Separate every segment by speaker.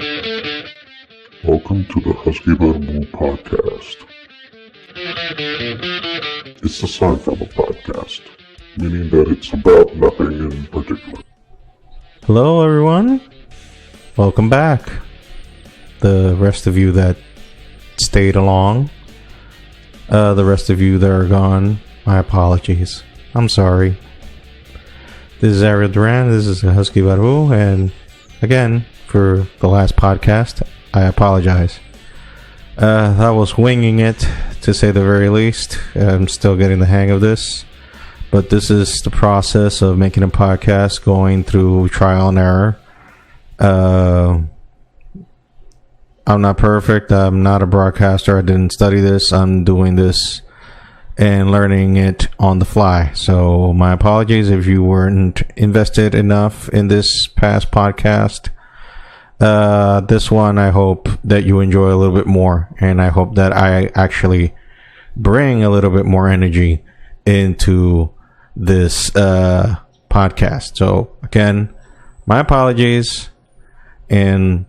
Speaker 1: Welcome to the Husky Barbu podcast. It's a Seinfeld podcast, meaning that it's about nothing in particular.
Speaker 2: Hello everyone, welcome back. The rest of you that stayed along, the rest of you that are gone, my apologies. I'm sorry. This is Ariel Duran, this is Husky Barbu, and again, for the last podcast, I apologize. I was winging it, to say the very least. I'm still getting the hang of this. But this is the process of making a podcast, going through trial and error. I'm not perfect. I'm not a broadcaster. I didn't study this. I'm doing this and learning it on the fly. So my apologies if you weren't invested enough in this past podcast. This one, I hope that you enjoy a little bit more, and I hope that I actually bring a little bit more energy into this podcast. So again, my apologies, and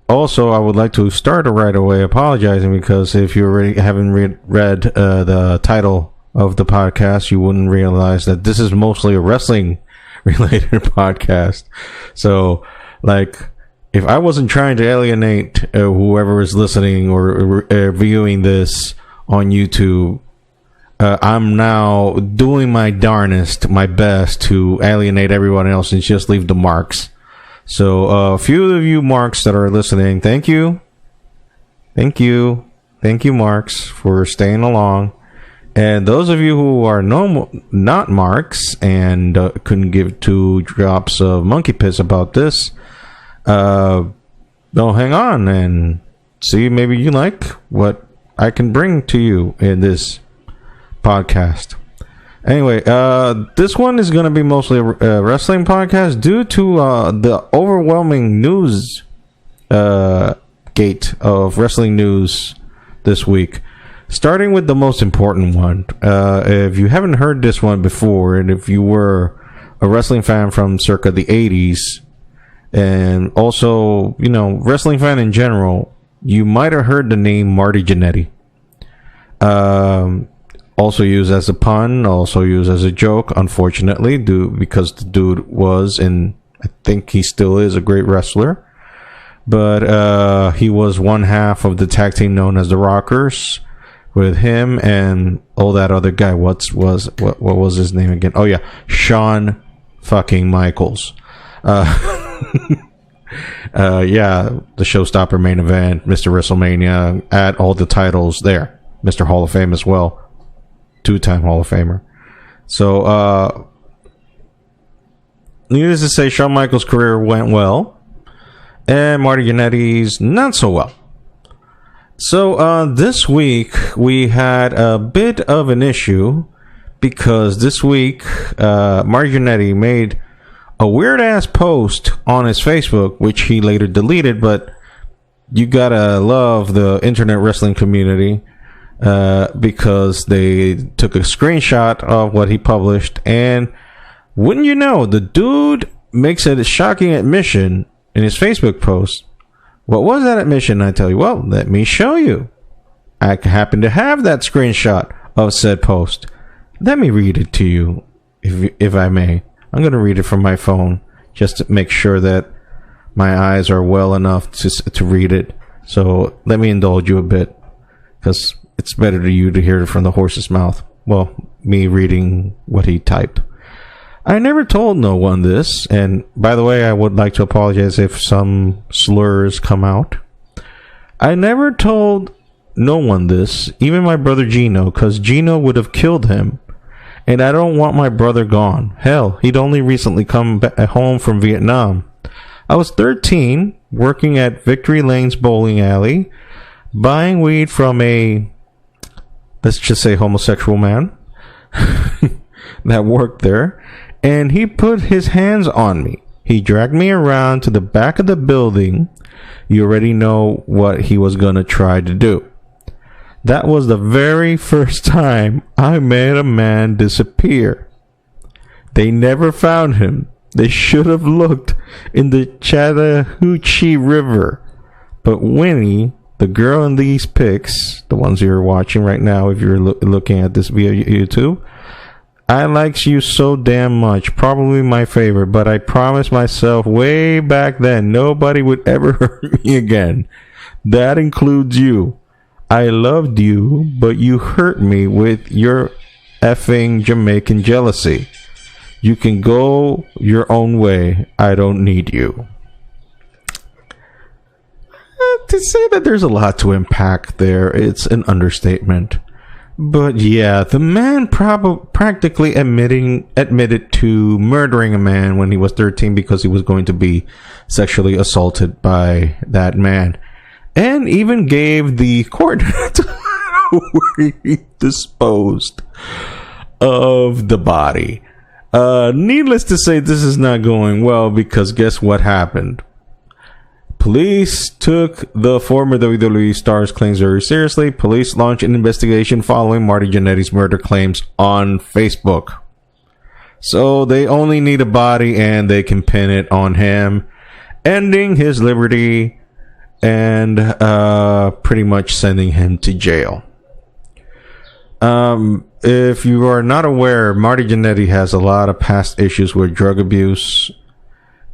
Speaker 2: also I would like to start right away apologizing, because if you already haven't read the title of the podcast, you wouldn't realize that this is mostly a wrestling related podcast. So like, if I wasn't trying to alienate whoever is listening or viewing this on YouTube, I'm now doing my darnest, my best to alienate everyone else and just leave the marks. So a few of you marks that are listening, thank you. Thank you, marks, for staying along. And those of you who are not marks and couldn't give two drops of monkey piss about this, don't hang on and see, maybe you like what I can bring to you in this podcast. Anyway, this one is going to be mostly a wrestling podcast due to the overwhelming news gate of wrestling news this week. Starting with the most important one. If you haven't heard this one before, and if you were a wrestling fan from circa the 80s, and also, you know, wrestling fan in general, you might have heard the name Marty Jannetty. Also used as a pun, also used as a joke, unfortunately, because the dude was, and I think he still is, a great wrestler. But he was one half of the tag team known as the Rockers, with him and that other guy. What was his name again? Oh yeah, Shawn fucking Michaels. Yeah, the Showstopper main event, Mr. WrestleMania, add all the titles there. Mr. Hall of Fame as well. 2-time Hall of Famer. So, needless to say, Shawn Michaels' career went well, and Marty Jannetty's not so well. So, this week, we had a bit of an issue, because this week, Marty Jannetty made a weird-ass post on his Facebook, which he later deleted, but you gotta love the internet wrestling community, because they took a screenshot of what he published, and wouldn't you know, the dude makes a shocking admission in his Facebook post. What was that admission, I tell you? Well, let me show you. I happen to have that screenshot of said post. Let me read it to you, if I may. I'm going to read it from my phone just to make sure that my eyes are well enough to read it. So let me indulge you a bit, because it's better to you to hear it from the horse's mouth. Well, me reading what he typed. I never told no one this, and by the way, I would like to apologize if some slurs come out. I never told no one this, even my brother Gino, because Gino would have killed him. And I don't want my brother gone. Hell, he'd only recently come home from Vietnam. I was 13, working at Victory Lane's bowling alley, buying weed from a, let's just say, homosexual man that worked there, and he put his hands on me. He dragged me around to the back of the building. You already know what he was going to try to do. That was the very first time I made a man disappear. They never found him. They should have looked in the Chattahoochee River. But Winnie, the girl in these pics, the ones you're watching right now if you're looking at this via YouTube, I likes you so damn much. Probably my favorite, but I promised myself way back then nobody would ever hurt me again. That includes you. I loved you, but you hurt me with your effing Jamaican jealousy. You can go your own way. I don't need you. To say that there's a lot to unpack there, it's an understatement. But yeah, the man practically admitted to murdering a man when he was 13 because he was going to be sexually assaulted by that man. And even gave the coordinates where he disposed of the body. Needless to say, this is not going well because guess what happened? Police took the former WWE star's claims very seriously. Police launched an investigation following Marty Jannetty's murder claims on Facebook. So they only need a body and they can pin it on him, ending his liberty and pretty much sending him to jail. If you are not aware, Marty Jannetty has a lot of past issues with drug abuse.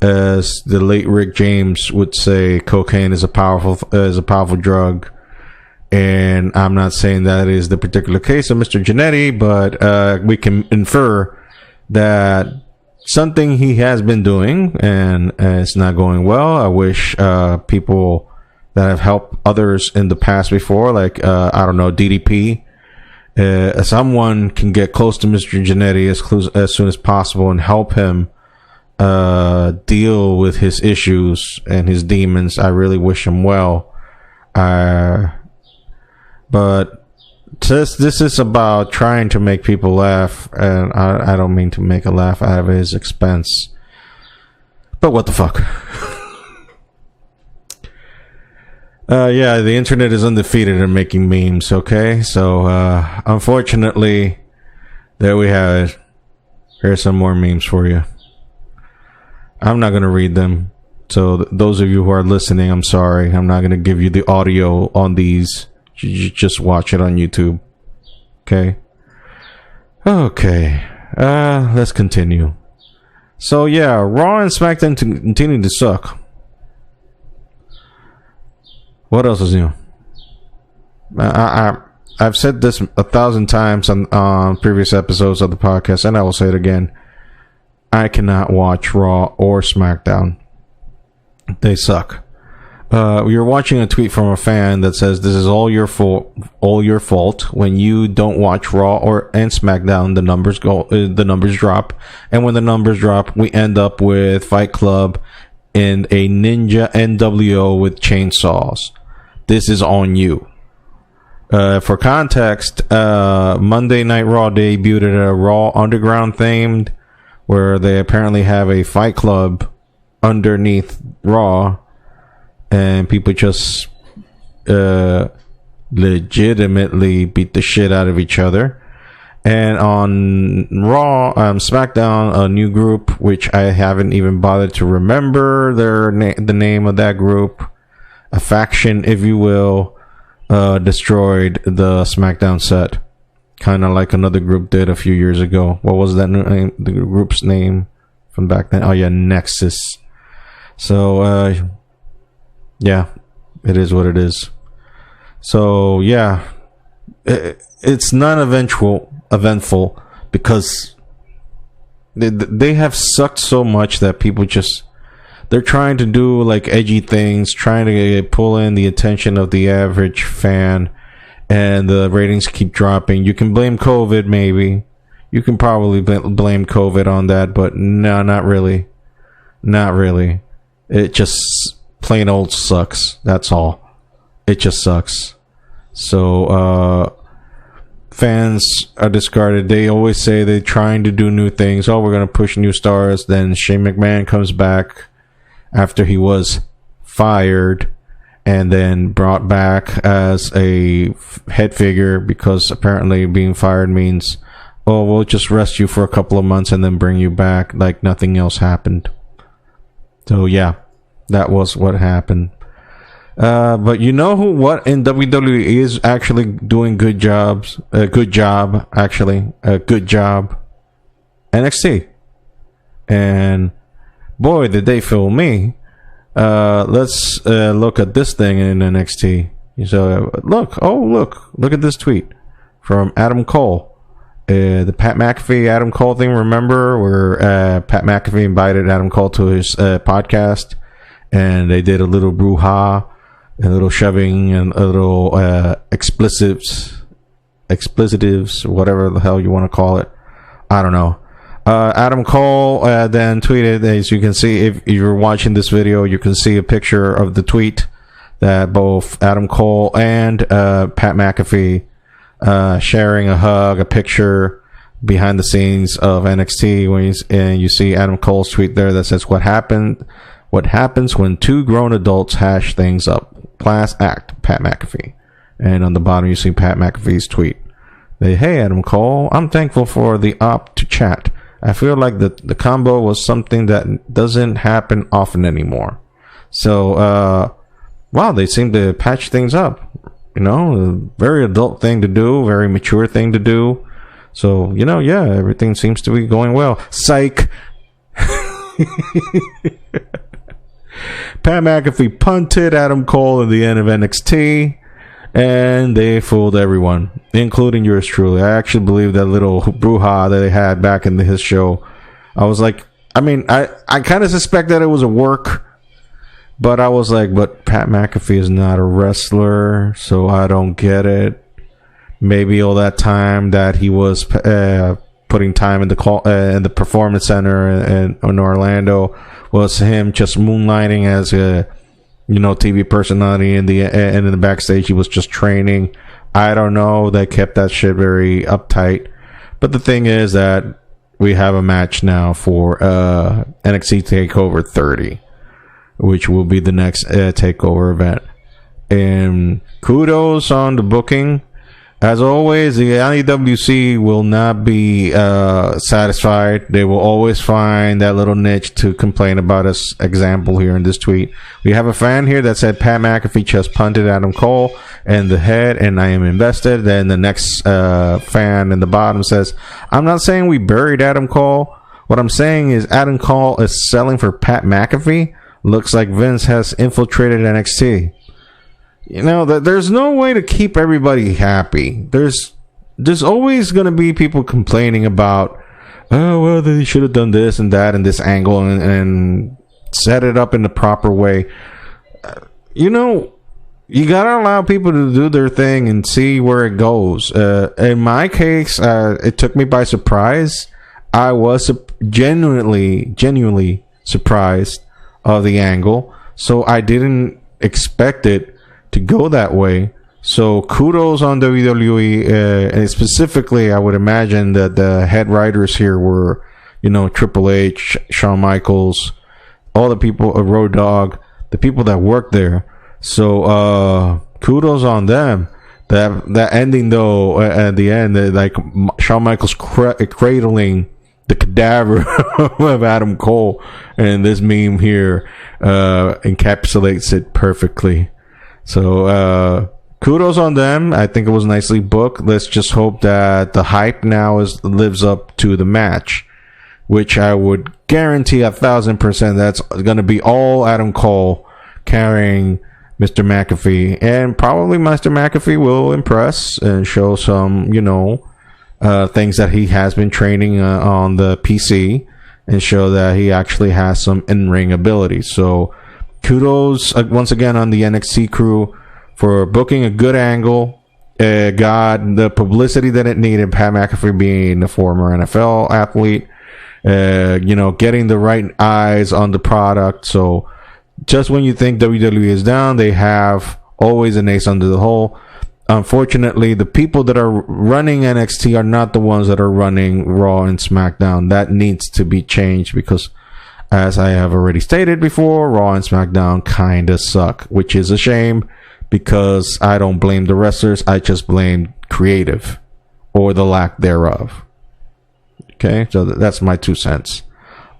Speaker 2: As the late Rick James would say, cocaine is a powerful drug, and I'm not saying that is the particular case of Mr. Jannetty, but we can infer that something he has been doing and it's not going well. I wish people that have helped others in the past before, like I don't know, DDP, someone can get close to Mr. Jannetty as soon as possible and help him deal with his issues and his demons. I really wish him well. But this is about trying to make people laugh, and I don't mean to make a laugh out of his expense. But what the fuck? Yeah, the internet is undefeated in making memes, okay? So, unfortunately, there we have it. Here's some more memes for you. I'm not going to read them. So those of you who are listening, I'm sorry. I'm not going to give you the audio on these. You just watch it on YouTube. Okay? Okay. Let's continue. So yeah, Raw and SmackDown continue to suck. What else is new? I've said this 1,000 times on previous episodes of the podcast, and I will say it again. I cannot watch Raw or SmackDown. They suck. You're watching a tweet from a fan that says this is all your fault. When you don't watch Raw and SmackDown, the numbers drop, and when the numbers drop, we end up with Fight Club and a Ninja NWO with chainsaws. This is on you. For context, Monday Night Raw debuted at a Raw Underground themed, where they apparently have a Fight Club underneath Raw, and people just legitimately beat the shit out of each other. And on Raw, SmackDown, a new group, which I haven't even bothered to remember the name of that group, a faction, if you will, destroyed the SmackDown set. Kind of like another group did a few years ago. What was that name? The group's name from back then? Oh yeah, Nexus. So yeah, it is what it is. So yeah, it's not eventful because they have sucked so much that people they're trying to do like edgy things, trying to pull in the attention of the average fan, and the ratings keep dropping. You can blame COVID, maybe. You can probably blame COVID on that, but no, not really. Not really. It just plain old sucks. That's all. It just sucks. So, fans are discarded. They always say they're trying to do new things. Oh, we're going to push new stars. Then Shane McMahon comes back after he was fired and then brought back as a head figure, because apparently being fired means oh, we'll just rest you for a couple of months and then bring you back like nothing else happened. So yeah, that was what happened. But you know what in WWE is actually doing good job. NXT. And boy, did they fool me. Let's look at this thing in NXT. So look at this tweet from Adam Cole. The Pat McAfee Adam Cole thing, remember, where Pat McAfee invited Adam Cole to his podcast, and they did a little brouhaha, a little shoving, and a little explicitives, whatever the hell you want to call it. I don't know. Adam Cole then tweeted, as you can see, if you're watching this video, you can see a picture of the tweet that both Adam Cole and Pat McAfee sharing a hug, a picture behind the scenes of NXT, and you see Adam Cole's tweet there that says, what happens when two grown adults hash things up? Class act, Pat McAfee. And on the bottom you see Pat McAfee's tweet. Hey Adam Cole, I'm thankful for the op to chat. I feel like the combo was something that doesn't happen often anymore. So wow, they seem to patch things up. You know, a very adult thing to do, very mature thing to do. So, you know, yeah, everything seems to be going well. Psych. Pat McAfee punted Adam Cole in the end of NXT, and they fooled everyone, including yours truly. I actually believe that little brouhaha that they had back in his show. I was like, I mean, I kind of suspect that it was a work. But I was like, but Pat McAfee is not a wrestler, so I don't get it. Maybe all that time that he was putting time in the performance center in Orlando was him just moonlighting as a, you know, TV personality. And in the backstage, he was just training. I don't know. They kept that shit very uptight. But the thing is that we have a match now for NXT TakeOver 30. Which will be the next takeover event. And kudos on the booking. As always, the IWC will not be satisfied. They will always find that little niche to complain about. As example here in this tweet, we have a fan here that said Pat McAfee just punted Adam Cole in the head, and I am invested. Then the next fan in the bottom says, I'm not saying we buried Adam Cole. What I'm saying is Adam Cole is selling for Pat McAfee. Looks like Vince has infiltrated NXT. You know, there's no way to keep everybody happy. There's always going to be people complaining about, oh, well, they should have done this and that and this angle and set it up in the proper way. You know, you got to allow people to do their thing and see where it goes. In my case, it took me by surprise. I was genuinely surprised of the angle, so I didn't expect it to go that way. So kudos on WWE, and specifically I would imagine that the head writers here were, you know, Triple H, Shawn Michaels, all the people, Road Dogg, the people that work there. So kudos on them. That ending though, at the end, like Shawn Michaels cradling the cadaver of Adam Cole, and this meme here encapsulates it perfectly. So kudos on them. I think it was nicely booked. Let's just hope that the hype now lives up to the match, which I would guarantee 1,000% that's going to be all Adam Cole carrying Mr. McAfee, and probably Mr. McAfee will impress and show some, you know, things that he has been training on the PC, and show that he actually has some in-ring ability. So kudos once again on the NXT crew for booking a good angle. Got the publicity that it needed. Pat McAfee being a former NFL athlete, you know, getting the right eyes on the product. So just when you think WWE is down, they have always an ace under the hole. Unfortunately, the people that are running NXT are not the ones that are running Raw and SmackDown. That needs to be changed because, as I have already stated before, Raw and SmackDown kind of suck, which is a shame because I don't blame the wrestlers. I just blame creative or the lack thereof. Okay, so that's my 2 cents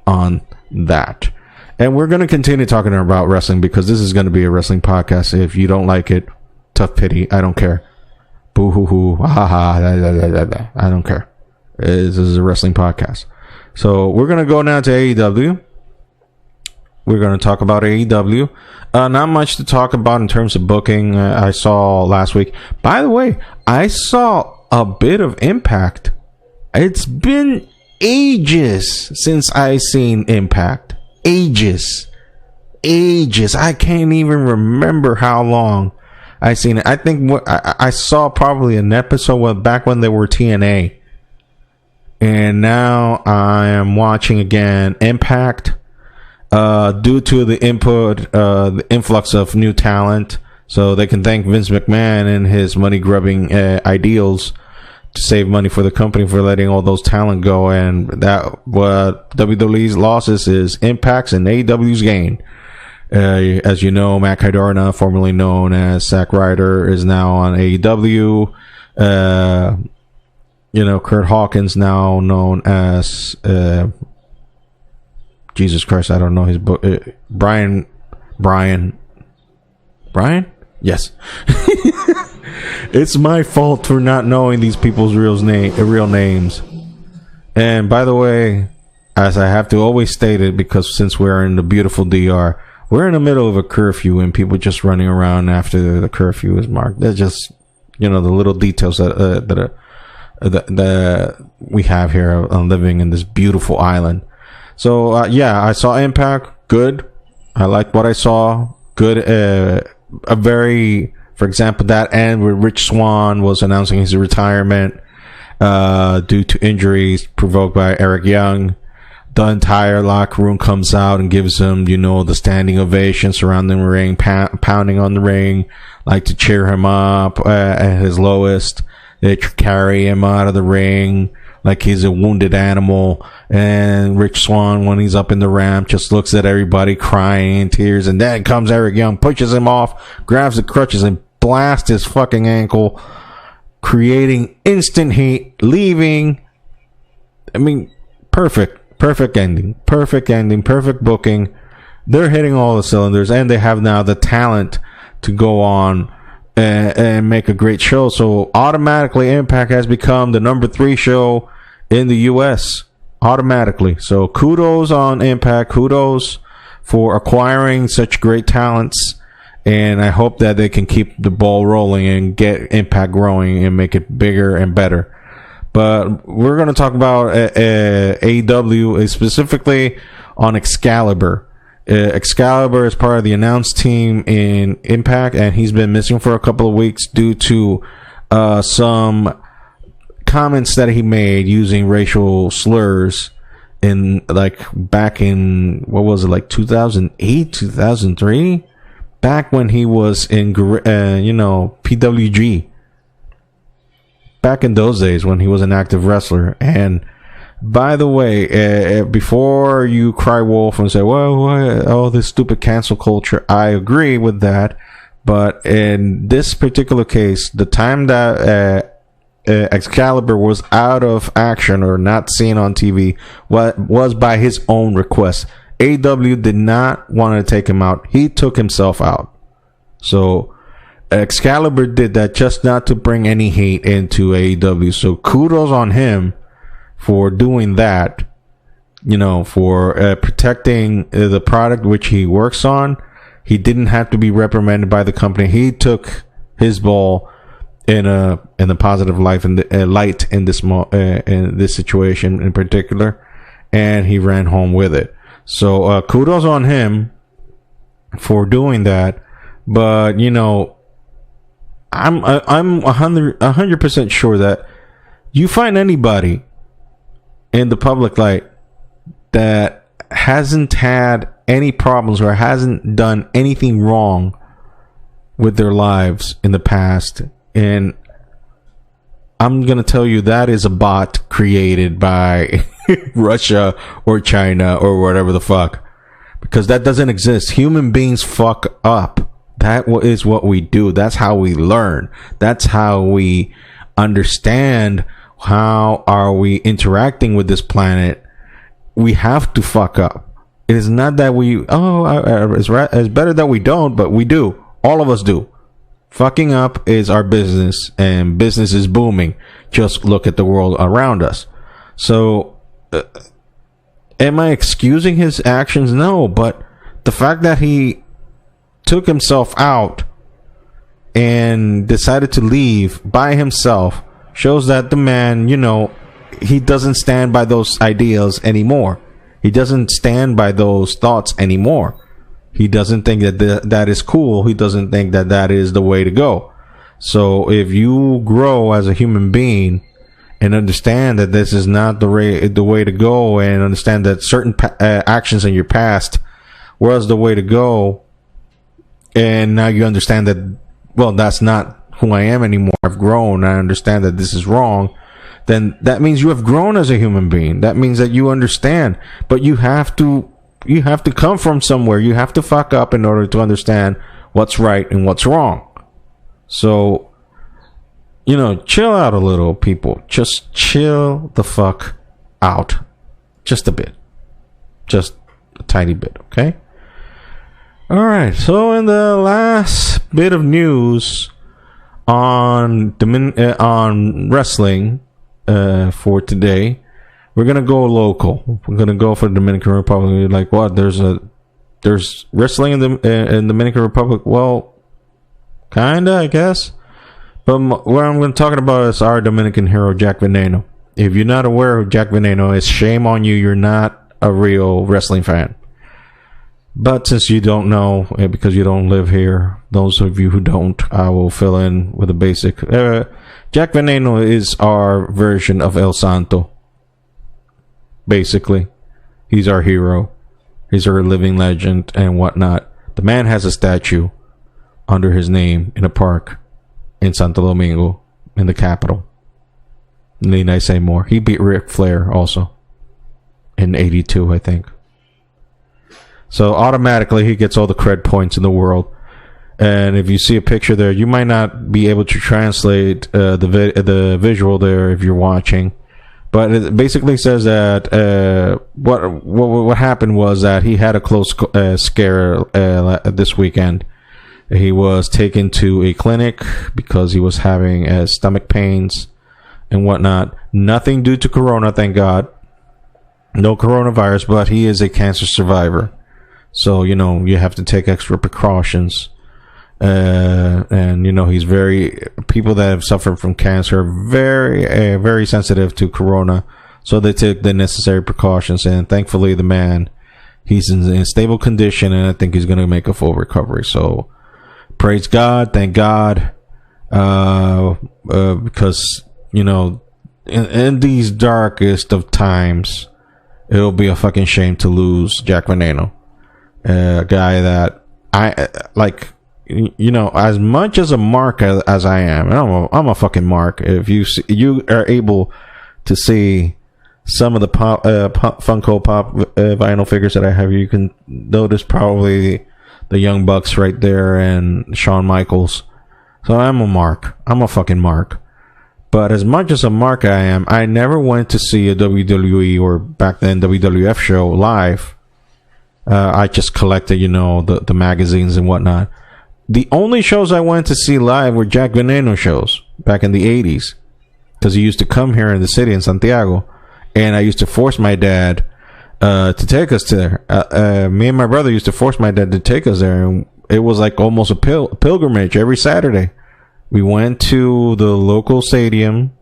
Speaker 2: on that. And we're going to continue talking about wrestling because this is going to be a wrestling podcast. If you don't like it, tough pity. I don't care. Boo hoo hoo. Ha ha. I don't care. This is a wrestling podcast. So we're going to go now to AEW. We're going to talk about AEW. Not much to talk about in terms of booking. I saw last week. By the way, I saw a bit of Impact. It's been ages since I seen Impact. Ages. I can't even remember how long I seen it. I think I saw probably an episode back when they were TNA. And now I am watching again Impact. Due to the influx of new talent, so they can thank Vince McMahon and his money-grubbing ideals to save money for the company for letting all those talent go, and that what WWE's losses is Impact's and AEW's gain. As you know, Matt Cardona, formerly known as Zack Ryder, is now on AEW. Kurt Hawkins, now known as Jesus Christ, I don't know his book. Brian? Yes. It's my fault for not knowing these people's real names. And by the way, as I have to always state it, because since we're in the beautiful DR, we're in the middle of a curfew and people just running around after the curfew is marked. They're just, the little details that we have here on living in this beautiful island. So, I saw Impact. Good. I liked what I saw. Good. For example, that end where Rich Swann was announcing his retirement due to injuries provoked by Eric Young. The entire locker room comes out and gives him, the standing ovation surrounding the ring, pounding on the ring, like to cheer him up at his lowest. They carry him out of the ring like he's a wounded animal. And Rich Swann, when he's up in the ramp, just looks at everybody crying in tears. And then comes Eric Young, pushes him off, grabs the crutches, and blasts his fucking ankle, creating instant heat, leaving. I mean, perfect ending, perfect booking. They're hitting all the cylinders, and they have now the talent to go on and make a great show. So automatically, Impact has become the number 3 show in the U.S. automatically. So kudos on Impact. Kudos for acquiring such great talents. And I hope that they can keep the ball rolling and get Impact growing and make it bigger and better. But we're going to talk about AEW, specifically on Excalibur. Excalibur is part of the announced team in Impact, and he's been missing for a couple of weeks due to some comments that he made using racial slurs back in 2008, 2003, back when he was in PWG, back in those days when he was an active wrestler. And by the way, before you cry wolf and say, well, this stupid cancel culture, I agree with that. But in this particular case, the time that Excalibur was out of action or not seen on TV was by his own request. AEW did not want to take him out. He took himself out. So Excalibur did that just not to bring any hate into AEW. So kudos on him for doing that, for protecting the product which he works on. He didn't have to be reprimanded by the company. He took his ball in a positive light in this situation in particular, and he ran home with it. So kudos on him for doing that. But I'm 100% sure that you find anybody in the public light that hasn't had any problems or hasn't done anything wrong with their lives in the past, and I'm going to tell you that is a bot created by Russia or China or whatever the fuck, because that doesn't exist. Human beings fuck up. That is what we do. That's how we learn. That's how we understand how are we interacting with this planet, we have to fuck up. It is not that it's better that we don't, but we do. All of us do. Fucking up is our business, and business is booming. Just look at the world around us. So, am I excusing his actions? No, but the fact that he took himself out and decided to leave by himself shows that the man, he doesn't stand by those ideas anymore. He doesn't stand by those thoughts anymore. He doesn't think that is cool. He doesn't think that is the way to go. So if you grow as a human being and understand that this is not the way to go, and understand that certain actions in your past was the way to go, and now you understand that, well, that's not who I am anymore. I've grown. I understand that this is wrong. Then that means you have grown as a human being. That means that you understand. But you have to come from somewhere. You have to fuck up in order to understand what's right and what's wrong. So, chill out a little, people. Just chill the fuck out. Just a bit. Just a tiny bit, okay? Alright, so in the last bit of news on wrestling, for today, we're gonna go local. We're gonna go for the Dominican Republic. Like, what? There's wrestling in the Dominican Republic. Well, kinda, I guess. But what I'm gonna talk about is our Dominican hero, Jack Veneno. If you're not aware of Jack Veneno, it's shame on you. You're not a real wrestling fan. But since you don't know, because you don't live here, those of you who don't, I will fill in with a basic. Jack Veneno is our version of El Santo. Basically. He's our hero. He's our living legend and whatnot. The man has a statue under his name in a park in Santo Domingo, in the capital. Need I say more? He beat Ric Flair also in 82, I think. So automatically he gets all the cred points in the world. And if you see a picture there, you might not be able to translate the visual there if you're watching. But it basically says that what happened was that he had a close scare this weekend. He was taken to a clinic because he was having stomach pains and whatnot. Nothing due to corona, thank God. No coronavirus, but he is a cancer survivor. So, you have to take extra precautions. And, he's people that have suffered from cancer are very sensitive to corona. So they took the necessary precautions. And thankfully, the man, he's in stable condition. And I think he's going to make a full recovery. So praise God. Thank God. Because, in these darkest of times, it'll be a fucking shame to lose Jack Veneno. A guy that I like, as much as a mark as I am, and I'm a fucking mark. If you are able to see some of the Funko Pop vinyl figures that I have, you can notice probably the Young Bucks right there and Shawn Michaels. So I'm a mark. I'm a fucking mark. But as much as a mark I am, I never went to see a WWE or back then WWF show live. I just collected, the magazines and whatnot. The only shows I went to see live were Jack Veneno shows back in the 80s. Because he used to come here in the city in Santiago. And I used to force my dad to take us there. Me and my brother used to force my dad to take us there. And it was like almost a pilgrimage every Saturday. We went to the local stadium,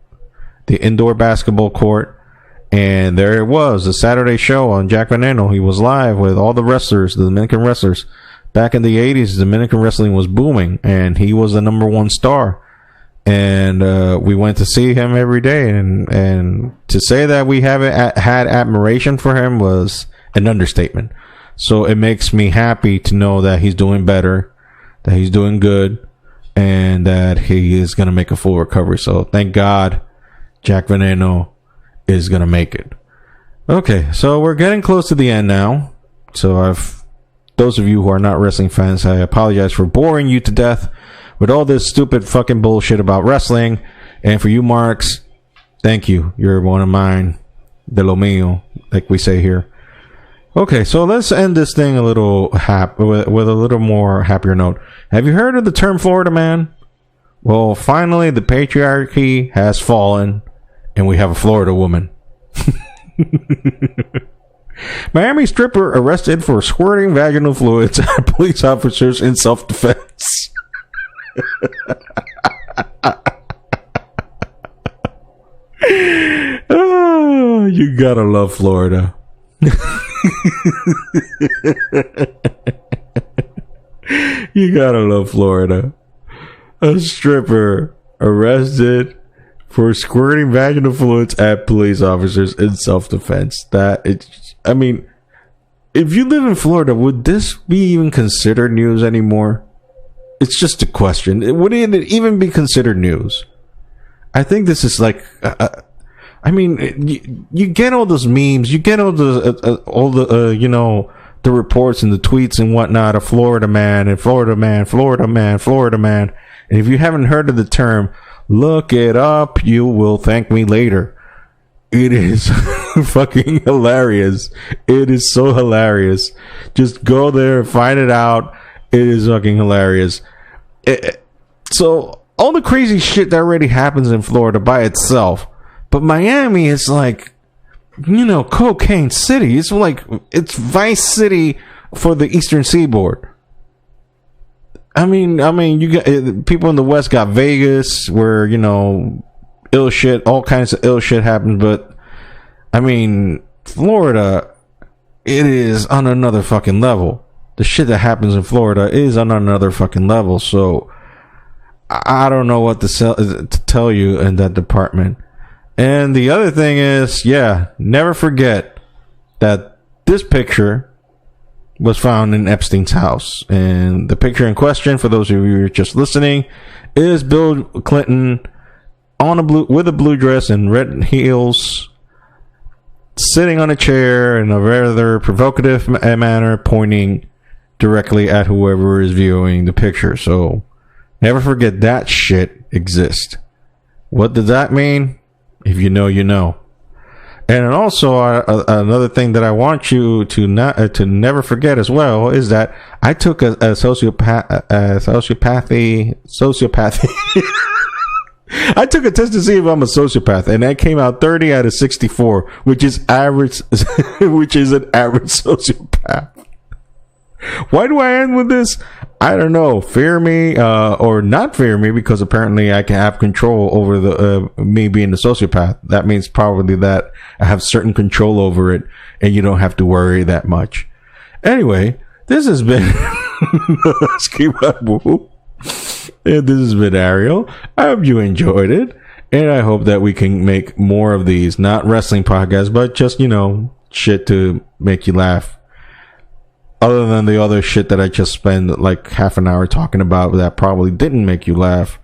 Speaker 2: the indoor basketball court. And there it was, the Saturday show on Jack Veneno. He was live with all the wrestlers, the Dominican wrestlers. Back in the 80s, Dominican wrestling was booming, and he was the number one star. And we went to see him every day. And to say that we haven't had admiration for him was an understatement. So it makes me happy to know that he's doing better, that he's doing good, and that he is going to make a full recovery. So thank God Jack Veneno is gonna make it. Okay, so we're getting close to the end now. So those of you who are not wrestling fans, I apologize for boring you to death with all this stupid fucking bullshit about wrestling. And for you marks, Thank you. You're one of mine. De lo mío, like we say here. Okay, so let's end this thing a little with a little more happier note. Have you heard of the term Florida man? Well, finally, the patriarchy has fallen, and we have a Florida woman. Miami stripper arrested for squirting vaginal fluids at police officers in self-defense. Oh, you gotta love Florida. You gotta love Florida. A stripper arrested for squirting vaginal fluids at police officers in self-defense. I mean, if you live in Florida, would this be even considered news anymore? It's just a question. Would it even be considered news? I think this is like, I mean, you get all those memes, you get all the you know, the reports and the tweets and whatnot of Florida man and Florida man, Florida man, Florida man. And if you haven't heard of the term, look it up. You will thank me later. It is fucking hilarious. It is so hilarious. Just go there and find it out. It is fucking hilarious. So all the crazy shit that already happens in Florida by itself. But Miami is like, you know, cocaine city. It's like, it's Vice City for the Eastern Seaboard. I mean, you got people in the West got Vegas where, you know, ill shit, all kinds of ill shit happens. But I mean, Florida, it is on another fucking level. The shit that happens in Florida is on another fucking level. So I don't know what to tell you in that department. And the other thing is, yeah, never forget that this picture was found in Epstein's house. And the picture in question, for those of you who are just listening, is Bill Clinton with a blue dress and red heels, sitting on a chair in a rather provocative manner, pointing directly at whoever is viewing the picture. So never forget that shit exists. What does that mean? If you know, you know. And also another thing that I want you to never forget as well is that I took a sociopathy. I took a test to see if I'm a sociopath, and that came out 30 out of 64, which is average, which is an average sociopath. Why do I end with this? I don't know. Fear me or not fear me, because apparently I can have control over the me being a sociopath. That means probably that I have certain control over it, and you don't have to worry that much. Anyway, this has been Husky Barbu, and this has been Ariel. I hope you enjoyed it, and I hope that we can make more of these, not wrestling podcasts, but just, you know, shit to make you laugh. Other than the other shit that I just spent like half an hour talking about that probably didn't make you laugh,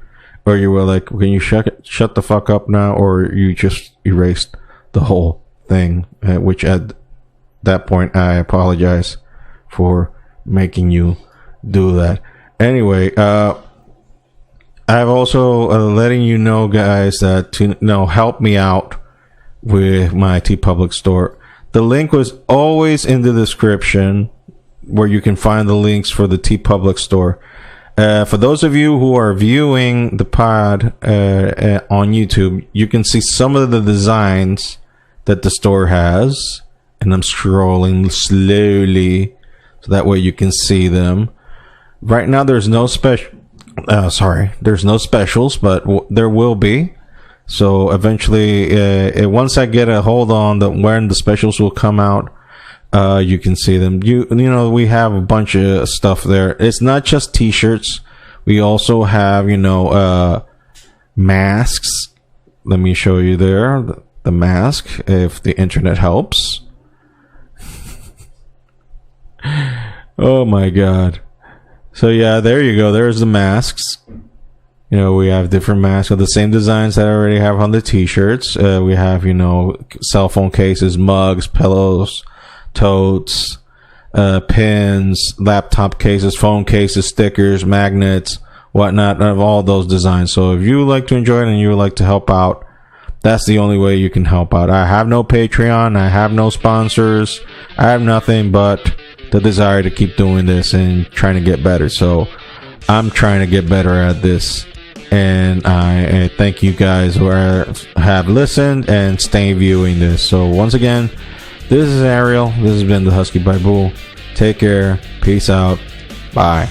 Speaker 2: or you were like, can you shut the fuck up now, or you just erased the whole thing, which at that point I apologize for making you do that. Anyway, I've also letting you know, guys, that to help me out with my TeePublic store. The link was always in the description, where you can find the links for the TeePublic store. For those of you who are viewing the pod on YouTube, you can see some of the designs that the store has, and I'm scrolling slowly so that way you can see them. Right now there's no there's no specials, but there will be. So eventually, once I get a hold on when the specials will come out, you can see them. You know, we have a bunch of stuff there. It's not just t-shirts. We also have, you know, masks. Let me show you there the mask, if the internet helps. Oh my god. So yeah, there you go. There's the masks. You know, we have different masks of the same designs that I already have on the t-shirts. We have, you know, cell phone cases, mugs, pillows, totes, pins, laptop cases, phone cases, stickers, magnets, whatnot, of all those designs. So if you would like to enjoy it and you would like to help out, That's the only way you can help out. I have no Patreon. I have no sponsors. I have nothing but the desire to keep doing this and trying to get better. So I'm trying to get better at this. And I thank you guys who have listened and stay viewing this. So once again, this is Ariel. This has been the Husky Barbu. Take care. Peace out. Bye.